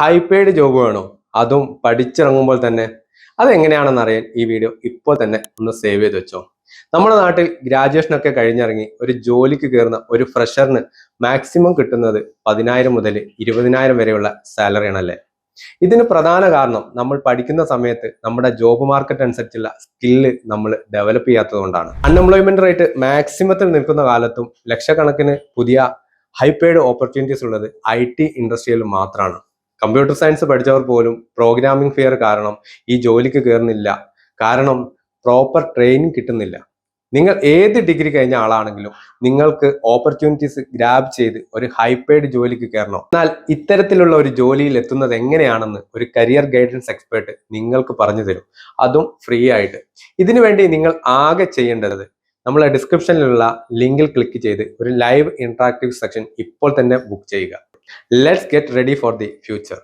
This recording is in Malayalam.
ഹൈ പെയ്ഡ് ജോബ് വേണോ? അതും പഠിച്ചിറങ്ങുമ്പോൾ തന്നെ. അതെങ്ങനെയാണെന്ന് അറിയാൻ ഈ വീഡിയോ ഇപ്പോൾ തന്നെ ഒന്ന് സേവ് ചെയ്ത് വെച്ചോ. നമ്മുടെ നാട്ടിൽ ഗ്രാജുവേഷൻ ഒക്കെ കഴിഞ്ഞിറങ്ങി ഒരു ജോലിക്ക് കയറുന്ന ഒരു ഫ്രഷറിന് മാക്സിമം കിട്ടുന്നത് 10,000 മുതൽ 20,000 വരെയുള്ള സാലറി ആണല്ലേ. ഇതിന് പ്രധാന കാരണം നമ്മൾ പഠിക്കുന്ന സമയത്ത് നമ്മുടെ ജോബ് മാർക്കറ്റ് അനുസരിച്ചുള്ള സ്കില്ല് നമ്മൾ ഡെവലപ്പ് ചെയ്യാത്തത് കൊണ്ടാണ്. അൺഎംപ്ലോയ്മെന്റ് റേറ്റ് മാക്സിമത്തിൽ നിൽക്കുന്ന കാലത്തും ലക്ഷക്കണക്കിന് പുതിയ ഹൈ പെയ്ഡ് ഓപ്പർച്യൂണിറ്റീസ് ഉള്ളത് IT ഇൻഡസ്ട്രിയിൽ മാത്രമാണ്. കമ്പ്യൂട്ടർ സയൻസ് പഠിച്ചവർ പോലും പ്രോഗ്രാമിംഗ് ഫിയർ കാരണം ഈ ജോലിക്ക് കയറുന്നില്ല. കാരണം പ്രോപ്പർ ട്രെയിനിങ് കിട്ടുന്നില്ല. നിങ്ങൾ ഏത് ഡിഗ്രി കഴിഞ്ഞ ആളാണെങ്കിലും നിങ്ങൾക്ക് ഓപ്പർച്യൂണിറ്റീസ് ഗ്രാബ് ചെയ്ത് ഒരു ഹൈ പെയ്ഡ് ജോലിക്ക് കയറണം. എന്നാൽ ഇത്തരത്തിലുള്ള ഒരു ജോലിയിൽ എത്തുന്നത് എങ്ങനെയാണെന്ന് ഒരു കരിയർ ഗൈഡൻസ് എക്സ്പേർട്ട് നിങ്ങൾക്ക് പറഞ്ഞു തരും, അതും ഫ്രീ ആയിട്ട്. ഇതിനു വേണ്ടി നിങ്ങൾ ആകെ ചെയ്യേണ്ടത് നമ്മളെ ഡിസ്ക്രിപ്ഷനിലുള്ള ലിങ്കിൽ ക്ലിക്ക് ചെയ്ത് ഒരു ലൈവ് ഇന്ററാക്റ്റീവ് സെക്ഷൻ ഇപ്പോൾ തന്നെ ബുക്ക് ചെയ്യുക. Let's get ready for the future.